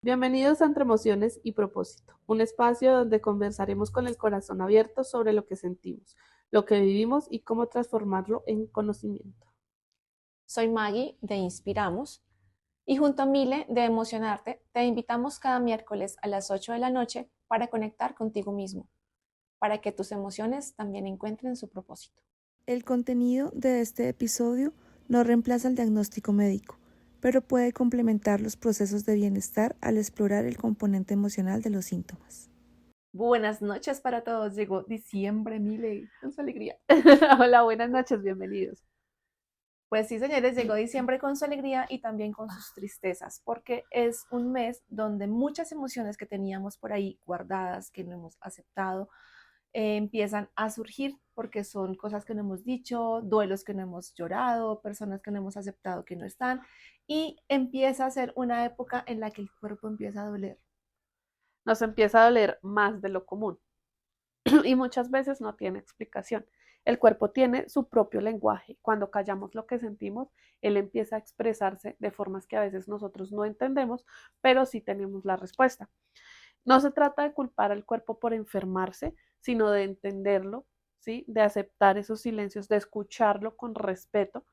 Bienvenidos a Entre Emociones y Propósito, un espacio donde conversaremos con el corazón abierto sobre lo que sentimos, lo que vivimos y cómo transformarlo en conocimiento. Soy Maggie de Inspiramos y junto a Mile de Emocionarte te invitamos cada miércoles a las 8 de la noche para conectar contigo mismo, para que tus emociones también encuentren su propósito. El contenido de este episodio no reemplaza el diagnóstico médico, pero puede complementar los procesos de bienestar al explorar el componente emocional de los síntomas. Buenas noches para todos. Llegó diciembre, Mile, con su alegría. Hola, buenas noches, bienvenidos. Pues sí, señores, llegó diciembre con su alegría y también con sus tristezas, porque es un mes donde muchas emociones que teníamos por ahí guardadas, que no hemos aceptado, empiezan a surgir porque son cosas que no hemos dicho, duelos que no hemos llorado, personas que no hemos aceptado que no están, y empieza a ser una época en la que el cuerpo empieza a doler. Nos empieza a doler más de lo común y muchas veces no tiene explicación. El cuerpo tiene su propio lenguaje. Cuando callamos lo que sentimos, él empieza a expresarse de formas que a veces nosotros no entendemos, pero sí tenemos la respuesta. No se trata de culpar al cuerpo por enfermarse, sino de entenderlo, ¿sí? De aceptar esos silencios, de escucharlo con respeto,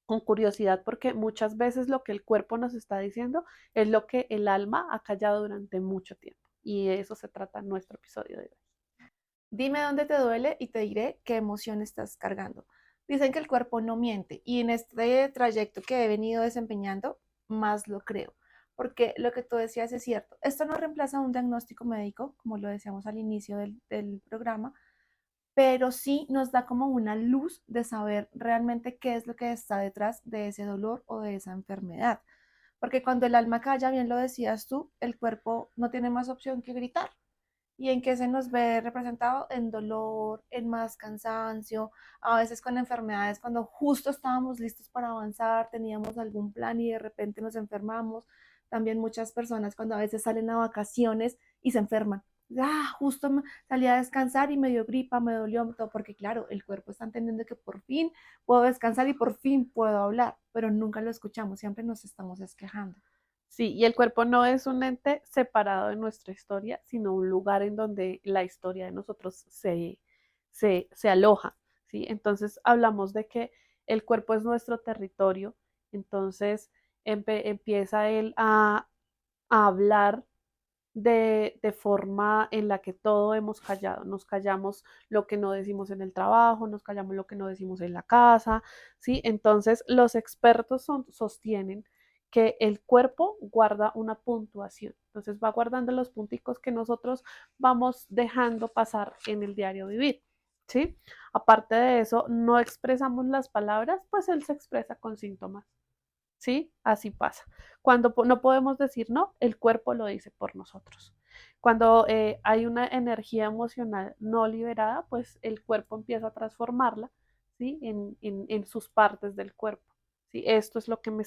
con curiosidad, porque muchas veces lo que el cuerpo nos está diciendo es lo que el alma ha callado durante mucho tiempo. Y de eso se trata nuestro episodio de hoy. Dime dónde te duele y te diré qué emoción estás cargando. Dicen que el cuerpo no miente y en este trayecto que he venido desempeñando, más lo creo. Porque lo que tú decías es cierto. Esto no reemplaza un diagnóstico médico, como lo decíamos al inicio del programa, pero sí nos da como una luz de saber realmente qué es lo que está detrás de ese dolor o de esa enfermedad. Porque cuando el alma calla, bien lo decías tú, el cuerpo no tiene más opción que gritar. ¿Y en qué se nos ve representado? En dolor, en más cansancio, a veces con enfermedades cuando justo estábamos listos para avanzar, teníamos algún plan y de repente nos enfermamos. También muchas personas cuando a veces salen a vacaciones y se enferman. Justo salí a descansar y me dio gripa, me dolió todo, porque claro, el cuerpo está entendiendo que por fin puedo descansar y por fin puedo hablar, pero nunca lo escuchamos, siempre nos estamos quejando. Sí, y el cuerpo no es un ente separado de nuestra historia, sino un lugar en donde la historia de nosotros se aloja, ¿sí? Entonces hablamos de que el cuerpo es nuestro territorio, entonces empieza él a hablar de forma en la que todo hemos callado. Nos callamos lo que no decimos en el trabajo, nos callamos lo que no decimos en la casa, ¿sí? Entonces, los expertos sostienen que el cuerpo guarda una puntuación. Entonces, va guardando los punticos que nosotros vamos dejando pasar en el diario vivir, ¿sí? Aparte de eso, no expresamos las palabras, pues él se expresa con síntomas. ¿Sí? Así pasa. Cuando no podemos decir no, el cuerpo lo dice por nosotros. Cuando hay una energía emocional no liberada, pues el cuerpo empieza a transformarla, ¿sí? En sus partes del cuerpo. ¿Sí? Esto es lo que me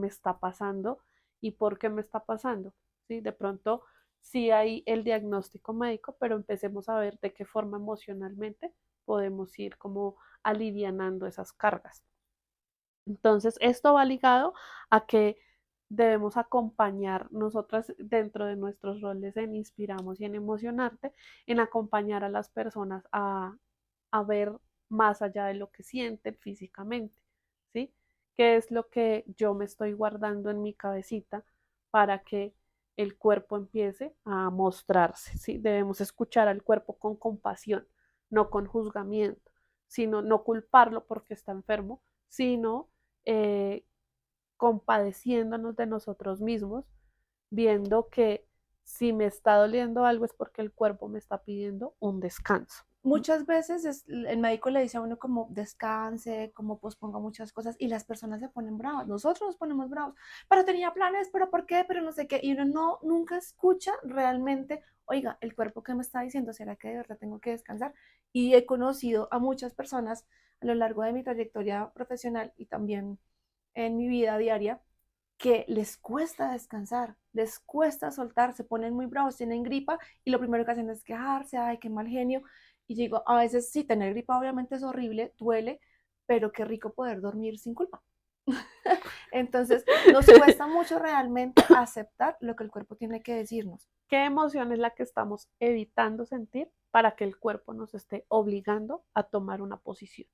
está pasando y por qué me está pasando. ¿Sí? De pronto sí hay el diagnóstico médico, pero empecemos a ver de qué forma emocionalmente podemos ir como alivianando esas cargas. Entonces, esto va ligado a que debemos acompañar nosotras dentro de nuestros roles en Inspiramos y en Emocionarte, en acompañar a las personas a ver más allá de lo que sienten físicamente, ¿sí? ¿Qué es lo que yo me estoy guardando en mi cabecita para que el cuerpo empiece a mostrarse, ¿sí? Debemos escuchar al cuerpo con compasión, no con juzgamiento, sino no culparlo porque está enfermo, sino eh, compadeciéndonos de nosotros mismos, viendo que si me está doliendo algo es porque el cuerpo me está pidiendo un descanso. Muchas veces el médico le dice a uno como descanse, como posponga muchas cosas y las personas se ponen bravas, nosotros nos ponemos bravos, pero tenía planes, pero ¿por qué? Pero no sé qué, y uno no, nunca escucha realmente, oiga, el cuerpo que me está diciendo, ¿será que de verdad tengo que descansar? Y he conocido a muchas personas a lo largo de mi trayectoria profesional y también en mi vida diaria que les cuesta descansar, les cuesta soltar, se ponen muy bravos, tienen gripa y lo primero que hacen es quejarse, ay, qué mal genio. Y digo, a veces sí, tener gripa obviamente es horrible, duele, pero qué rico poder dormir sin culpa. Entonces, nos cuesta mucho realmente aceptar lo que el cuerpo tiene que decirnos. ¿Qué emoción es la que estamos evitando sentir para que el cuerpo nos esté obligando a tomar una posición?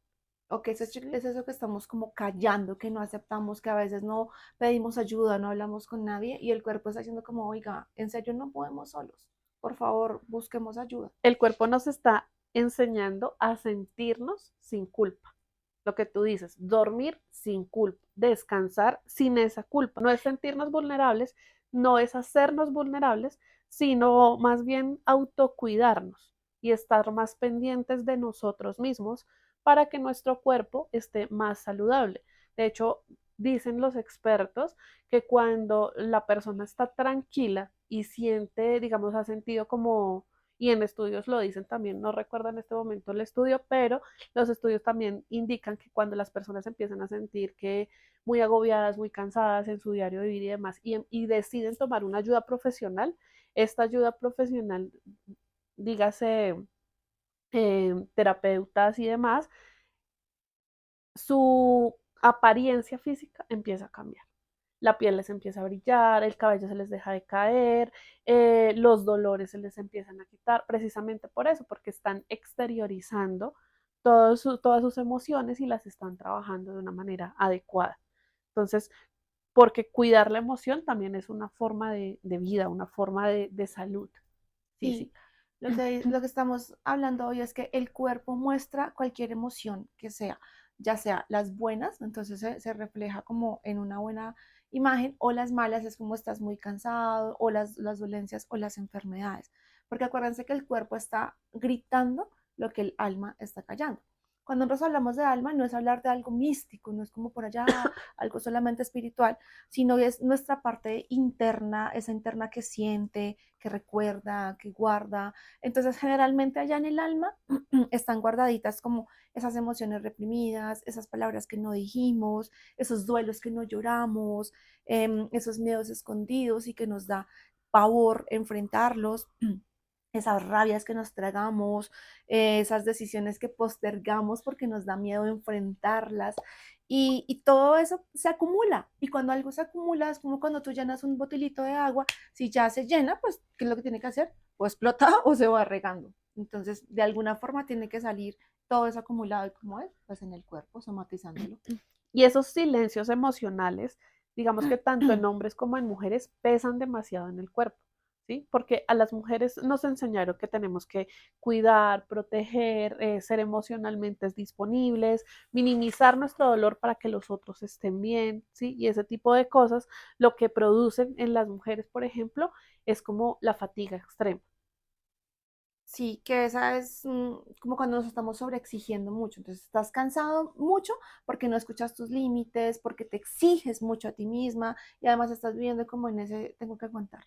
O que ¿Sí? es eso que estamos como callando, que no aceptamos, que a veces no pedimos ayuda, no hablamos con nadie y el cuerpo está haciendo como, oiga, en serio no podemos solos. Por favor, busquemos ayuda. El cuerpo nos está enseñando a sentirnos sin culpa. Lo que tú dices, dormir sin culpa, descansar sin esa culpa. No es sentirnos vulnerables, no es hacernos vulnerables, sino más bien autocuidarnos y estar más pendientes de nosotros mismos para que nuestro cuerpo esté más saludable. De hecho, dicen los expertos que cuando la persona está tranquila y siente, digamos, ha sentido como, y en estudios lo dicen también, no recuerdo en este momento el estudio, pero los estudios también indican que cuando las personas empiezan a sentir que muy agobiadas, muy cansadas en su diario de vida y demás, y deciden tomar una ayuda profesional, esta ayuda profesional, dígase terapeutas y demás, su apariencia física empieza a cambiar. La piel les empieza a brillar, el cabello se les deja de caer, los dolores se les empiezan a quitar, precisamente por eso, porque están exteriorizando todas sus emociones y las están trabajando de una manera adecuada. Entonces, porque cuidar la emoción también es una forma de vida, una forma de salud Sí, física. lo que estamos hablando hoy es que el cuerpo muestra cualquier emoción que sea, ya sea las buenas, entonces se refleja como en una buena imagen, o las malas es como estás muy cansado, o las dolencias o las enfermedades. Porque acuérdense que el cuerpo está gritando lo que el alma está callando. Cuando nosotros hablamos de alma, no es hablar de algo místico, no es como por allá, algo solamente espiritual, sino es nuestra parte interna, esa interna que siente, que recuerda, que guarda. Entonces, generalmente allá en el alma están guardaditas como esas emociones reprimidas, esas palabras que no dijimos, esos duelos que no lloramos, esos miedos escondidos y que nos da pavor enfrentarlos. Esas rabias que nos tragamos, esas decisiones que postergamos porque nos da miedo enfrentarlas. Y todo eso se acumula. Y cuando algo se acumula, es como cuando tú llenas un botilito de agua, si ya se llena, pues, ¿qué es lo que tiene que hacer? O explota o se va regando. Entonces, de alguna forma tiene que salir todo eso acumulado. ¿Y cómo es? Pues en el cuerpo, somatizándolo. Y esos silencios emocionales, digamos que tanto en hombres como en mujeres, pesan demasiado en el cuerpo, ¿sí? Porque a las mujeres nos enseñaron que tenemos que cuidar, proteger, ser emocionalmente disponibles, minimizar nuestro dolor para que los otros estén bien, ¿sí? Y ese tipo de cosas, lo que producen en las mujeres, por ejemplo, es como la fatiga extrema. Sí, que esa es como cuando nos estamos sobreexigiendo mucho. Entonces, estás cansado mucho porque no escuchas tus límites, porque te exiges mucho a ti misma y además estás viviendo como en ese, tengo que aguantar,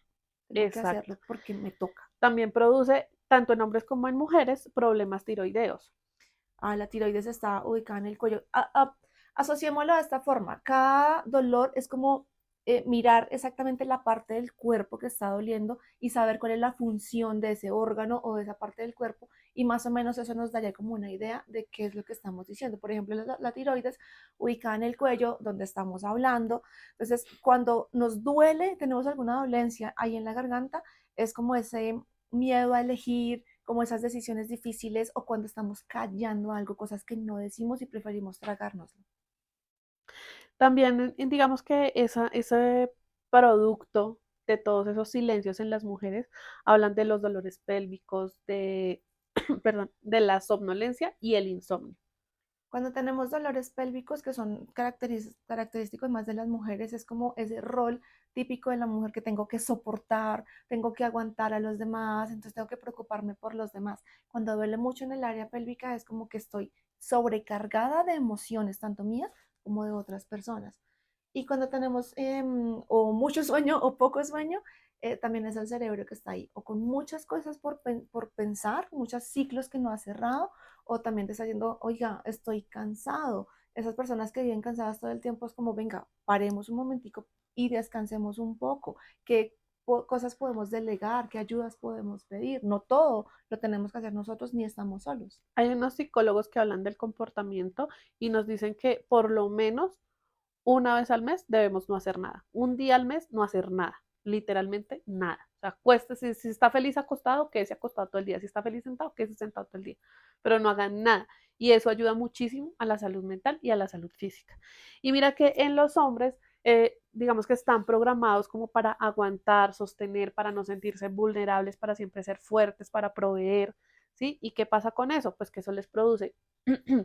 tengo que Exacto. hacerlo porque me toca. También produce, tanto en hombres como en mujeres, problemas tiroideos. La tiroides está ubicada en el cuello. Asociémoslo de esta forma. Cada dolor es como mirar exactamente la parte del cuerpo que está doliendo y saber cuál es la función de ese órgano o de esa parte del cuerpo y más o menos eso nos daría como una idea de qué es lo que estamos diciendo. Por ejemplo, la tiroides ubicada en el cuello donde estamos hablando. Entonces, cuando nos duele, tenemos alguna dolencia ahí en la garganta, es como ese miedo a elegir, como esas decisiones difíciles o cuando estamos callando algo, cosas que no decimos y preferimos tragárnoslo. También digamos que ese producto de todos esos silencios en las mujeres hablan de los dolores pélvicos, de, perdón, de la somnolencia y el insomnio. Cuando tenemos dolores pélvicos que son característicos más de las mujeres, es como ese rol típico de la mujer que tengo que soportar, tengo que aguantar a los demás, entonces tengo que preocuparme por los demás. Cuando duele mucho en el área pélvica es como que estoy sobrecargada de emociones, tanto mías como de otras personas. Y cuando tenemos o mucho sueño o poco sueño, también es el cerebro que está ahí, o con muchas cosas por pensar, muchos ciclos que no ha cerrado, o también te está diciendo, oiga, estoy cansado. Esas personas que viven cansadas todo el tiempo es como, venga, paremos un momentico y descansemos un poco. ¿Qué cosas podemos delegar? ¿Qué ayudas podemos pedir? No todo lo tenemos que hacer nosotros ni estamos solos. Hay unos psicólogos que hablan del comportamiento y nos dicen que por lo menos una vez al mes debemos no hacer nada. Un día al mes no hacer nada. Literalmente nada. O sea, acuéstese, si está feliz acostado, quédese acostado todo el día. Si está feliz sentado, quédese sentado todo el día. Pero no hagan nada. Y eso ayuda muchísimo a la salud mental y a la salud física. Y mira que en los hombres, digamos que están programados como para aguantar, sostener, para no sentirse vulnerables, para siempre ser fuertes, para proveer, ¿sí? ¿Y qué pasa con eso? Pues que eso les produce,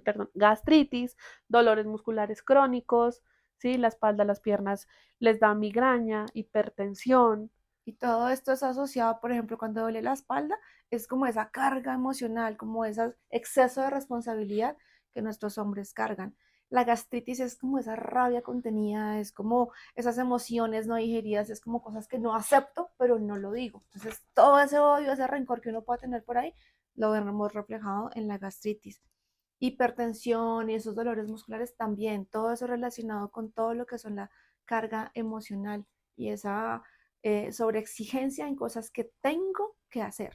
perdón, gastritis, dolores musculares crónicos, ¿sí? La espalda, las piernas les da migraña, hipertensión. Y todo esto es asociado, por ejemplo, cuando duele la espalda, es como esa carga emocional, como ese exceso de responsabilidad que nuestros hombres cargan. La gastritis es como esa rabia contenida, es como esas emociones no digeridas, es como cosas que no acepto, pero no lo digo. Entonces, todo ese odio, ese rencor que uno puede tener por ahí, lo vemos reflejado en la gastritis. Hipertensión y esos dolores musculares también, todo eso relacionado con todo lo que son la carga emocional y esa sobreexigencia en cosas que tengo que hacer.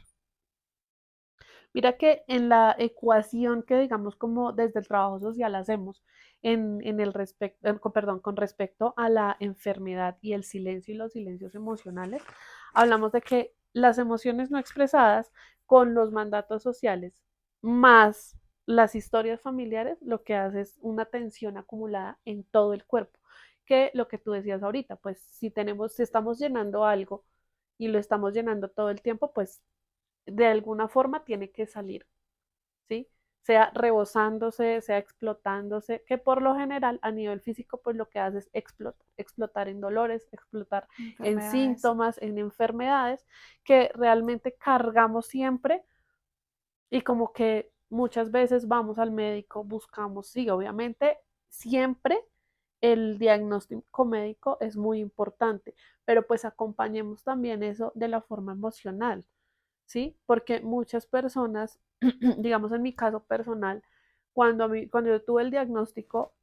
Mira que en la ecuación que digamos como desde el trabajo social hacemos en el respecto, perdón, con respecto a la enfermedad y el silencio y los silencios emocionales, hablamos de que las emociones no expresadas con los mandatos sociales más las historias familiares, lo que hace es una tensión acumulada en todo el cuerpo, que lo que tú decías ahorita, pues si estamos llenando algo y lo estamos llenando todo el tiempo, pues de alguna forma tiene que salir, ¿sí? Sea rebosándose, sea explotándose, que por lo general a nivel físico pues lo que hace es explotar en dolores, explotar en Enfermedades. síntomas, en enfermedades que realmente cargamos siempre y como que muchas veces vamos al médico, buscamos, sí, obviamente siempre el diagnóstico médico es muy importante, pero pues acompañemos también eso de la forma emocional, ¿sí? Porque muchas personas, digamos en mi caso personal, cuando yo tuve el diagnóstico,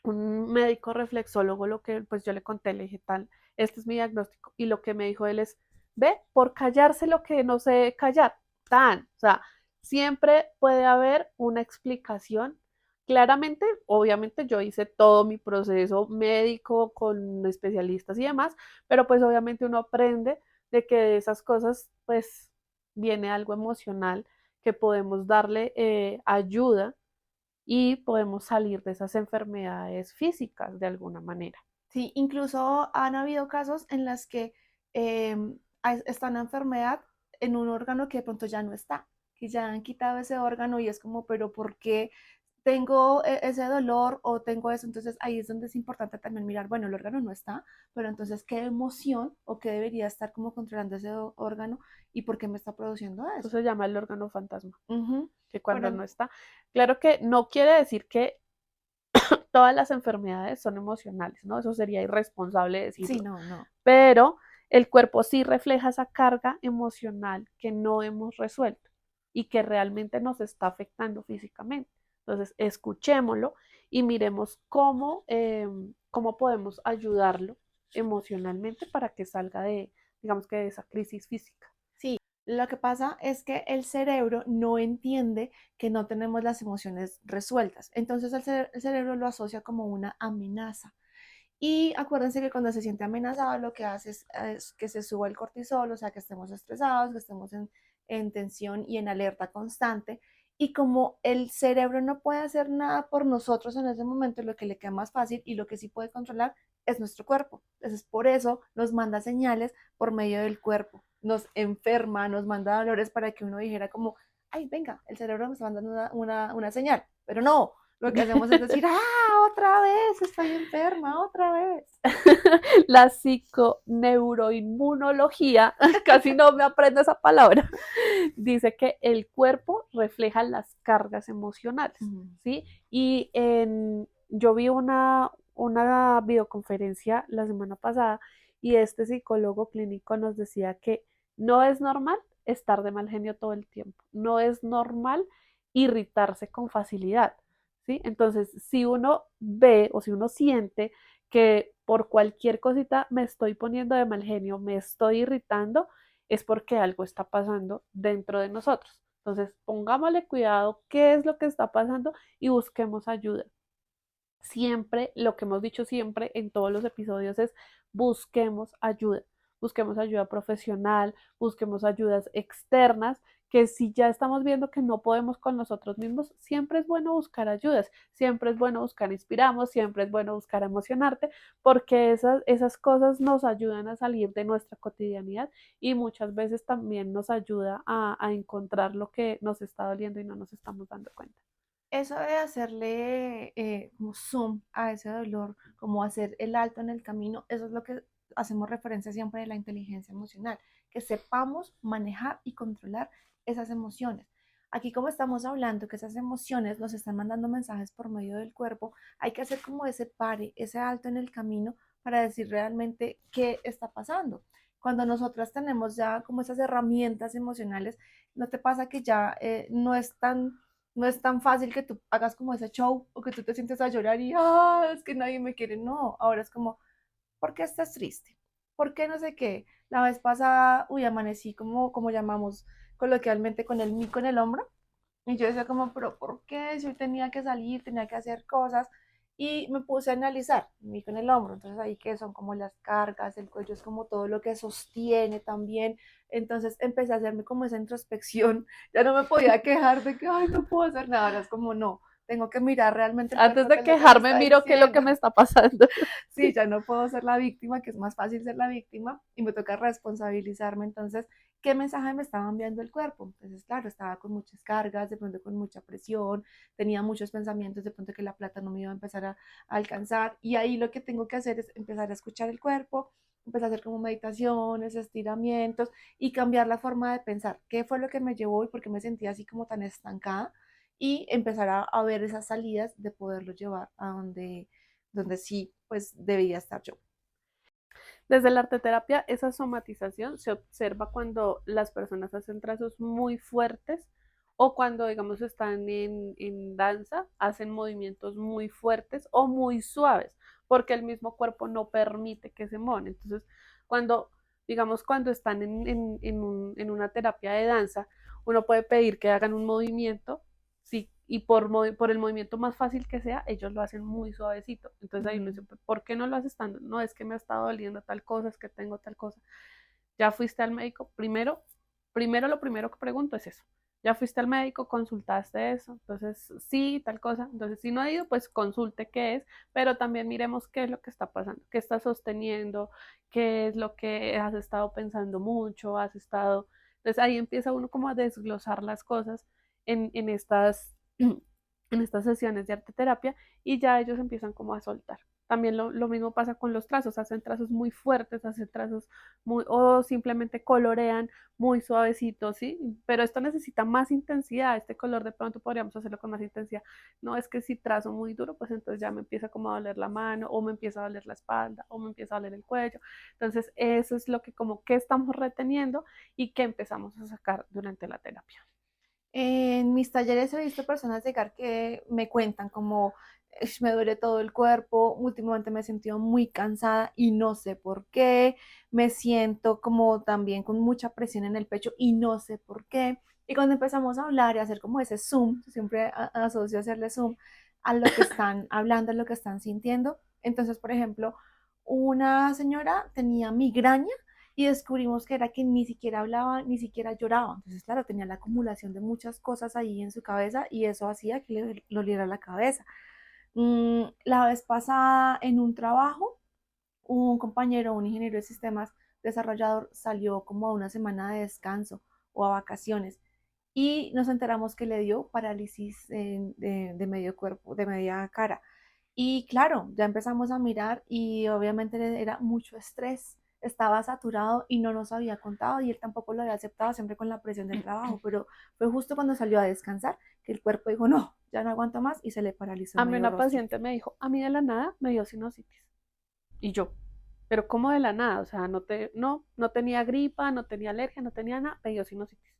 un médico reflexólogo, lo que pues yo le conté, le dije tal, este es mi diagnóstico, y lo que me dijo él es, ve, por callarse lo que no sé callar, tan, o sea, siempre puede haber una explicación. Claramente, obviamente yo hice todo mi proceso médico con especialistas y demás, pero pues obviamente uno aprende de que de esas cosas pues viene algo emocional que podemos darle ayuda y podemos salir de esas enfermedades físicas de alguna manera. Sí, incluso han habido casos en los que está una enfermedad en un órgano que de pronto ya no está, que ya han quitado ese órgano y es como, pero ¿por qué tengo ese dolor o tengo eso? Entonces ahí es donde es importante también mirar, bueno, el órgano no está, pero entonces qué emoción o qué debería estar como controlando ese órgano y por qué me está produciendo Eso eso. se llama el órgano fantasma, Ujú. que Por cuando no está, claro que no quiere decir que todas las enfermedades son emocionales, ¿no? Eso sería irresponsable sí, decirlo, no, no. pero el cuerpo sí refleja esa carga emocional que no hemos resuelto y que realmente nos está afectando físicamente. Entonces, escuchémoslo y miremos cómo podemos ayudarlo emocionalmente para que salga de, digamos que de esa crisis física. Sí, lo que pasa es que el cerebro no entiende que no tenemos las emociones resueltas. Entonces el cerebro lo asocia como una amenaza. Y acuérdense que cuando se siente amenazado, lo que hace es que se suba el cortisol, o sea, que estemos estresados, que estemos en tensión y en alerta constante. Y como el cerebro no puede hacer nada por nosotros en ese momento, lo que le queda más fácil y lo que sí puede controlar es nuestro cuerpo. Entonces, por eso nos manda señales por medio del cuerpo. Nos enferma, nos manda dolores para que uno dijera como, ay, venga, el cerebro me está mandando una señal. Pero no, lo que hacemos es decir, ah, otra vez, estoy enferma, otra vez. La psiconeuroinmunología, casi no me aprendo esa palabra, dice que el cuerpo refleja las cargas emocionales, ¿sí? Y yo vi una videoconferencia la semana pasada y este psicólogo clínico nos decía que no es normal estar de mal genio todo el tiempo, no es normal irritarse con facilidad, ¿sí? Entonces, si uno ve o si uno siente que por cualquier cosita me estoy poniendo de mal genio, me estoy irritando, es porque algo está pasando dentro de nosotros. Entonces, pongámosle cuidado qué es lo que está pasando y busquemos ayuda. siempre, lo que hemos dicho siempre en todos los episodios es busquemos ayuda profesional, busquemos ayudas externas, que si ya estamos viendo que no podemos con nosotros mismos, siempre es bueno buscar ayudas, siempre es bueno buscar inspiramos, siempre es bueno buscar emocionarte, porque esas cosas nos ayudan a salir de nuestra cotidianidad y muchas veces también nos ayuda a encontrar lo que nos está doliendo y no nos estamos dando cuenta. Eso de hacerle como zoom a ese dolor, como hacer el alto en el camino, eso es lo que hacemos referencia siempre de la inteligencia emocional, que sepamos manejar y controlar esas emociones. Aquí como estamos hablando que esas emociones nos están mandando mensajes por medio del cuerpo, hay que hacer como ese pare, ese alto en el camino para decir realmente qué está pasando. Cuando nosotras tenemos ya como esas herramientas emocionales, ¿no te pasa que ya no es tan fácil que tú hagas como ese show o que tú te sientes a llorar y es que nadie me quiere? No, ahora es como, ¿por qué estás triste? ¿Por qué no sé qué? La vez pasada, uy, amanecí como llamamos coloquialmente con el mico en el hombro. Y yo decía como, pero ¿por qué? Si hoy tenía que salir, tenía que hacer cosas. Y me puse a analizar, el mico en el hombro. Entonces ahí que son como las cargas, el cuello es como todo lo que sostiene también. Entonces empecé a hacerme como esa introspección. Ya no me podía quejar de que, ay, no puedo hacer nada. Ahora es como, no, tengo que mirar realmente el Antes cuerpo, de qué es lo que me quejarme, está miro qué es lo que diciendo. me está pasando. Sí, ya no puedo ser la víctima, que es más fácil ser la víctima, y me toca responsabilizarme. Entonces, ¿qué mensaje me estaba enviando el cuerpo? Entonces, claro, estaba con muchas cargas, de pronto con mucha presión, tenía muchos pensamientos de pronto que la plata no me iba a empezar a alcanzar, y ahí lo que tengo que hacer es empezar a escuchar el cuerpo, empezar a hacer como meditaciones, estiramientos y cambiar la forma de pensar. ¿Qué fue lo que me llevó y por qué me sentía así como tan estancada? Y empezar a ver esas salidas de poderlo llevar a donde sí, pues debía estar yo. Desde la arteterapia, esa somatización se observa cuando las personas hacen trazos muy fuertes o cuando, digamos, están en danza, hacen movimientos muy fuertes o muy suaves, porque el mismo cuerpo no permite que se muevan. Entonces, cuando, digamos, cuando están en una terapia de danza, uno puede pedir que hagan un movimiento, sí, y por el movimiento más fácil que sea, ellos lo hacen muy suavecito. Entonces ahí uno dice, ¿por qué no lo haces tan? No, es que me ha estado doliendo tal cosa, es que tengo tal cosa. Ya fuiste al médico. Lo primero que pregunto es eso. Ya fuiste al médico, consultaste eso, entonces sí, tal cosa. Entonces, si no ha ido, pues consulte qué es, pero también miremos qué es lo que está pasando, qué está sosteniendo, qué es lo que has estado pensando mucho, has estado. Entonces ahí empieza uno como a desglosar las cosas en estas en estas sesiones de arte terapia y ya ellos empiezan como a soltar. También lo mismo pasa con los trazos, hacen trazos muy fuertes, hacen trazos muy, o simplemente colorean muy suavecitos, ¿sí? Pero esto necesita más intensidad, este color de pronto podríamos hacerlo con más intensidad. No es que si trazo muy duro, pues entonces ya me empieza como a doler la mano, o me empieza a doler la espalda, o me empieza a doler el cuello. Entonces, eso es lo que como que estamos reteniendo y que empezamos a sacar durante la terapia. En mis talleres he visto personas llegar que me cuentan como me duele todo el cuerpo, últimamente me he sentido muy cansada y no sé por qué, me siento como también con mucha presión en el pecho y no sé por qué. Y cuando empezamos a hablar y a hacer como ese zoom, siempre asocio hacerle zoom a lo que están hablando, a lo que están sintiendo. Entonces, por ejemplo, una señora tenía migraña y descubrimos que era que ni siquiera hablaba, ni siquiera lloraba. Entonces, claro, tenía la acumulación de muchas cosas ahí en su cabeza y eso hacía que le doliera la cabeza. La vez pasada en un trabajo, un compañero, un ingeniero de sistemas desarrollador, salió como a una semana de descanso o a vacaciones y nos enteramos que le dio parálisis de medio cuerpo, de media cara. Y claro, ya empezamos a mirar y obviamente era mucho estrés, estaba saturado y no nos había contado y él tampoco lo había aceptado siempre con la presión del trabajo, pero fue justo cuando salió a descansar que el cuerpo dijo, no, ya no aguanto más y se le paralizó A mí medio una rostro. paciente me dijo, a mí de la nada me dio sinusitis. Y yo, pero ¿cómo de la nada? O sea, no tenía gripa, no tenía alergia, no tenía nada, me dio sinusitis.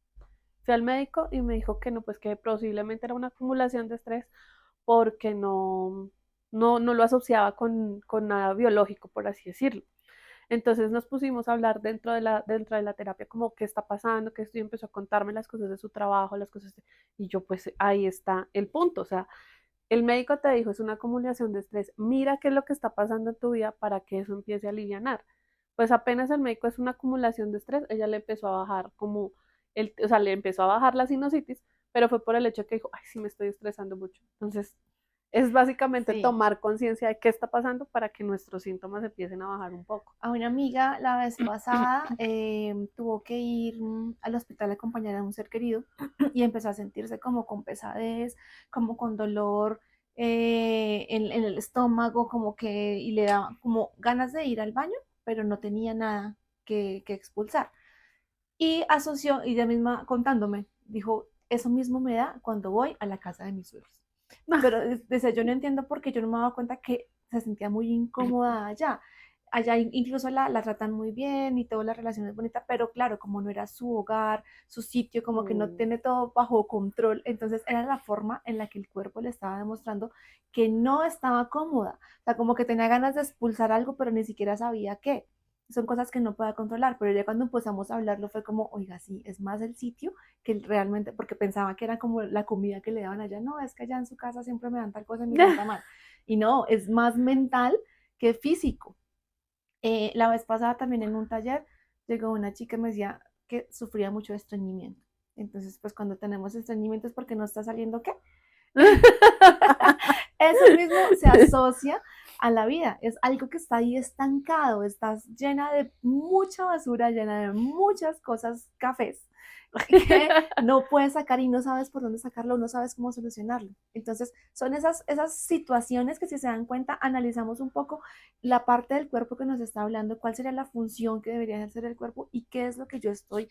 Fui al médico y me dijo que no, pues que posiblemente era una acumulación de estrés porque no lo asociaba con nada biológico, por así decirlo. Entonces nos pusimos a hablar dentro de la terapia como qué está pasando, que esto y empezó a contarme las cosas de su trabajo, y yo pues ahí está el punto, o sea, El médico te dijo, es una acumulación de estrés, mira qué es lo que está pasando en tu vida para que eso empiece a alivianar. Pues apenas el médico es una acumulación de estrés, ella le empezó a bajar como, o sea, le empezó a bajar la sinusitis, pero fue por el hecho que dijo, ay, sí me estoy estresando mucho. Entonces, es básicamente Sí. tomar conciencia de qué está pasando para que nuestros síntomas empiecen a bajar un poco. A una amiga la vez pasada tuvo que ir al hospital a acompañar a un ser querido y empezó a sentirse como con pesadez, como con dolor en el estómago, como que y le daba como ganas de ir al baño, pero no tenía nada que expulsar. Y asoció, y ella misma contándome, dijo, eso mismo me da cuando voy a la casa de mis suegros. Pero desde yo no entiendo por qué yo no me daba cuenta que se sentía muy incómoda allá. Allá incluso la tratan muy bien y toda la relación es bonita, pero claro, como no era su hogar, su sitio, como que no Mm. tiene todo bajo control, entonces era la forma en la que el cuerpo le estaba demostrando que no estaba cómoda. O sea, como que tenía ganas de expulsar algo, pero ni siquiera sabía qué. Son cosas que no pueda controlar, pero ya cuando empezamos a hablarlo fue como, oiga, sí, es más el sitio que realmente, porque pensaba que era como la comida que le daban allá, no, es que allá en su casa siempre me dan tal cosa y me sienta mal. Y no, es más mental que físico. La vez pasada también en un taller llegó una chica y me decía que sufría mucho de estreñimiento. Entonces, pues cuando tenemos estreñimiento es porque no está saliendo qué. Eso mismo se asocia a la vida, es algo que está ahí estancado, estás llena de mucha basura, llena de muchas cosas cafés que no puedes sacar y no sabes por dónde sacarlo, no sabes cómo solucionarlo. Entonces, son esas situaciones que si se dan cuenta, analizamos un poco la parte del cuerpo que nos está hablando, cuál sería la función que debería ejercer el cuerpo y qué es lo que yo estoy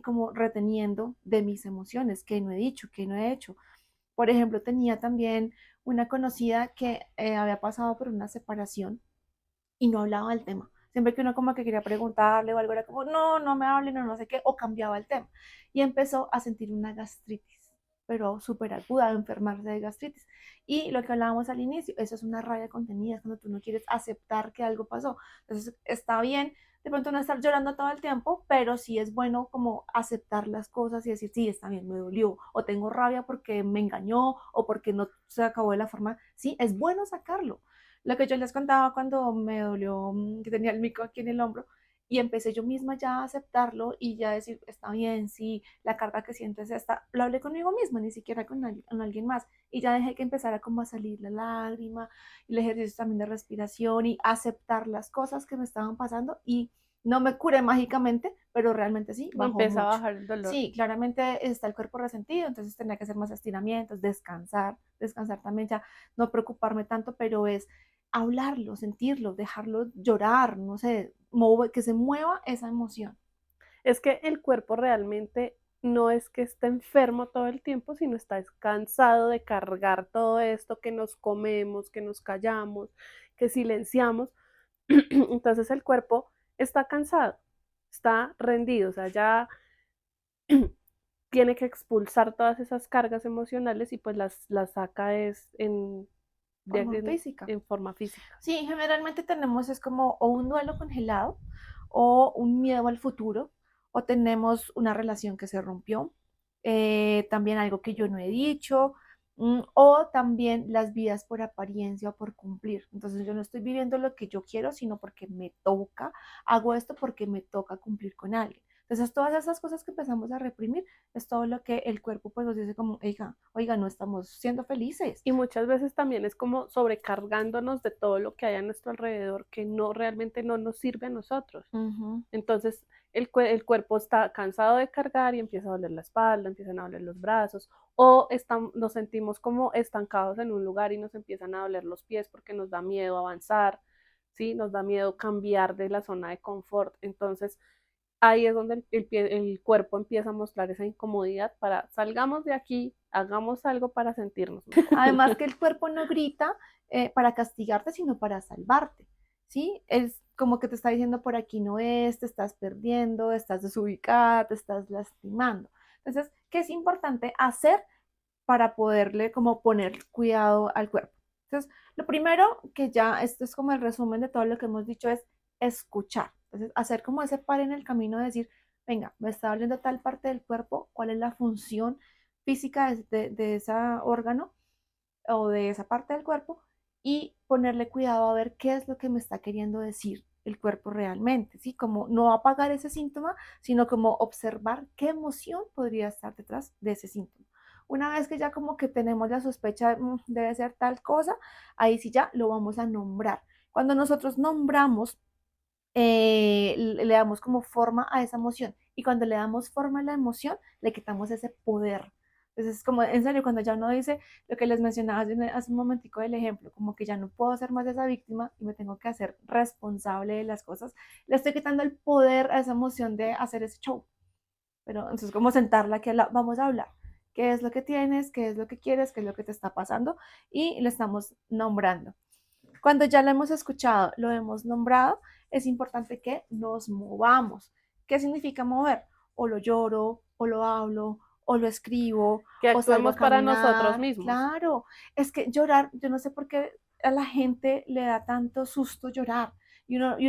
como reteniendo de mis emociones, que no he dicho, que no he hecho. Por ejemplo, tenía también una conocida que había pasado por una separación y no hablaba del tema. Siempre que uno como que quería preguntarle o algo era como, no, no me hablen o no sé qué, o cambiaba el tema. Y empezó a sentir una gastritis, pero súper aguda, a enfermarse de gastritis. Y lo que hablábamos al inicio, eso es una rabia contenida, es cuando tú no quieres aceptar que algo pasó. Entonces está bien de pronto no estar llorando todo el tiempo, pero sí es bueno como aceptar las cosas y decir, sí, está bien, me dolió, o tengo rabia porque me engañó, o porque no se acabó de la forma, sí, es bueno sacarlo. Lo que yo les contaba cuando me dolió, que tenía el mico aquí en el hombro, y empecé yo misma ya a aceptarlo y ya decir, está bien, sí, la carga que siento es esta, lo hablé conmigo misma, ni siquiera con alguien más, y ya dejé que empezara como a salir la lágrima, y el ejercicio también de respiración, y aceptar las cosas que me estaban pasando, y no me curé mágicamente, pero realmente sí, bajó Empieza a mucho. bajar el dolor. Sí, claramente está el cuerpo resentido, entonces tenía que hacer más estiramientos, descansar también ya, no preocuparme tanto, pero es hablarlo, sentirlo, dejarlo llorar, no sé, que se mueva esa emoción. Es que el cuerpo realmente no es que esté enfermo todo el tiempo, sino está cansado de cargar todo esto que nos comemos, que nos callamos, que silenciamos. Entonces el cuerpo está cansado, está rendido, o sea, ya tiene que expulsar todas esas cargas emocionales y pues las saca es Forma física. en forma física. Sí, generalmente tenemos es como o un duelo congelado o un miedo al futuro o tenemos una relación que se rompió, también algo que yo no he dicho, o también las vidas por apariencia o por cumplir. Entonces yo no estoy viviendo lo que yo quiero, sino porque me toca, hago esto porque me toca cumplir con alguien. Entonces todas esas cosas que empezamos a reprimir es todo lo que el cuerpo pues nos dice como, oiga, no estamos siendo felices. Y muchas veces también es como sobrecargándonos de todo lo que hay a nuestro alrededor que no realmente no nos sirve a nosotros. Ujú. Entonces el cuerpo está cansado de cargar y empieza a doler la espalda, empiezan a doler los brazos o nos sentimos como estancados en un lugar y nos empiezan a doler los pies porque nos da miedo avanzar, ¿sí? Nos da miedo cambiar de la zona de confort. Entonces ahí es donde el cuerpo empieza a mostrar esa incomodidad para salgamos de aquí, hagamos algo para sentirnos mejor. Además que el cuerpo no grita para castigarte, sino para salvarte, ¿sí? Es como que te está diciendo por aquí no es, te estás perdiendo, estás desubicada, te estás lastimando. Entonces, ¿qué es importante hacer para poderle como poner cuidado al cuerpo? Entonces, lo primero que ya, esto es como el resumen de todo lo que hemos dicho, es escuchar. Entonces, hacer como ese par en el camino de decir, venga, me está doliendo tal parte del cuerpo, cuál es la función física de ese órgano, o de esa parte del cuerpo y ponerle cuidado a ver qué es lo que me está queriendo decir el cuerpo realmente, ¿sí? Como no apagar ese síntoma, sino como observar qué emoción podría estar detrás de ese síntoma. Una vez que ya como que tenemos la sospecha de debe ser tal cosa, ahí sí ya lo vamos a nombrar. Cuando nosotros nombramos, le damos como forma a esa emoción y cuando le damos forma a la emoción, le quitamos ese poder. Entonces es como, en serio, cuando ya uno dice lo que les mencionaba hace un momentico del ejemplo, como que ya no puedo ser más esa víctima y me tengo que hacer responsable de las cosas, le estoy quitando el poder a esa emoción de hacer ese show. Pero entonces como sentarla, que vamos a hablar. ¿Qué es lo que tienes? ¿Qué es lo que quieres? ¿Qué es lo que te está pasando? Y le estamos nombrando. Cuando ya lo hemos escuchado, lo hemos nombrado, es importante que nos movamos. ¿Qué significa mover? O lo lloro, o lo hablo, o lo escribo, Que o salgo a actuemos para nosotros caminar. mismos. Claro, es que llorar, yo no sé por qué a la gente le da tanto susto llorar. Y uno le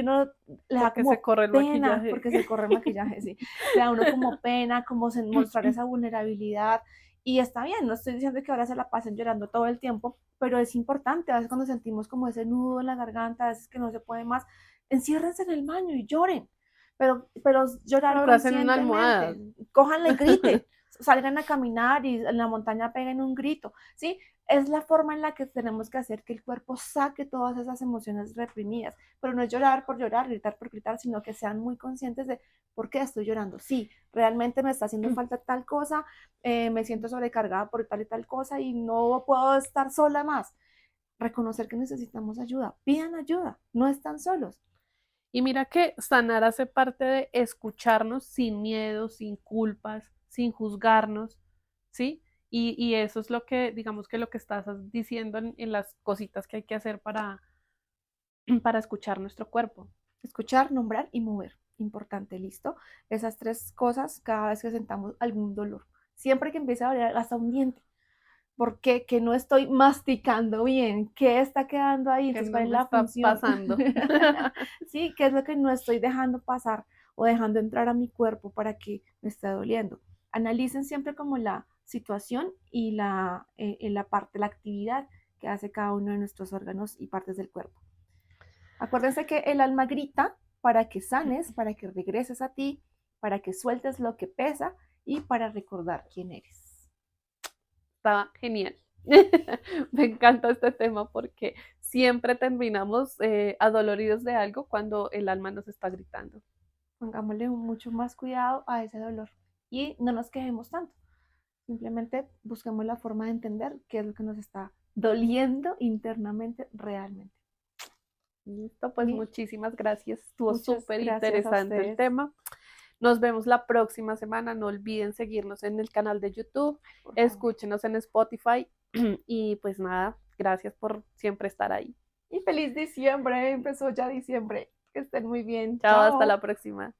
da Porque se como corre el pena, maquillaje. porque se corre el maquillaje, sí. Le da a uno como pena, como mostrar esa vulnerabilidad. Y está bien, no estoy diciendo que ahora se la pasen llorando todo el tiempo, pero es importante, a veces cuando sentimos como ese nudo en la garganta, a veces que no se puede más, enciérrense en el baño y lloren, pero llorar Abracen una almohada. conscientemente, cójanla y griten, salgan a caminar y en la montaña peguen un grito, ¿sí? Es la forma en la que tenemos que hacer que el cuerpo saque todas esas emociones reprimidas, pero no es llorar por llorar, gritar por gritar, sino que sean muy conscientes de por qué estoy llorando. Sí, realmente me está haciendo falta tal cosa, me siento sobrecargada por tal y tal cosa y no puedo estar sola más. Reconocer que necesitamos ayuda, pidan ayuda, no están solos. Y mira que sanar hace parte de escucharnos sin miedo, sin culpas, sin juzgarnos, ¿sí? Y eso es lo que, digamos que lo que estás diciendo en las cositas que hay que hacer para escuchar nuestro cuerpo. Escuchar, nombrar y mover. Importante, listo. Esas tres cosas cada vez que sentamos algún dolor. Siempre que empiece a doler hasta un diente. ¿Por qué? Que no estoy masticando bien. ¿Qué está quedando ahí? Que Entonces, no ¿cuál es me la está función? pasando. Sí, ¿qué es lo que no estoy dejando pasar o dejando entrar a mi cuerpo para que me esté doliendo? Analicen siempre como la situación y la parte, la actividad que hace cada uno de nuestros órganos y partes del cuerpo. Acuérdense que el alma grita para que sanes, para que regreses a ti, para que sueltes lo que pesa y para recordar quién eres. Está genial. Me encanta este tema porque siempre terminamos adoloridos de algo cuando el alma nos está gritando. Pongámosle mucho más cuidado a ese dolor y no nos quejemos tanto. Simplemente busquemos la forma de entender qué es lo que nos está doliendo internamente realmente. Listo, pues ¿Sí? muchísimas gracias. Estuvo Muchas súper gracias a interesante el ustedes, tema. Nos vemos la próxima semana. No olviden seguirnos en el canal de YouTube, por favor. escúchenos en Spotify y pues nada, gracias por siempre estar ahí. Y feliz diciembre, empezó ya diciembre. Que estén muy bien. Chao, hasta Chao. la próxima.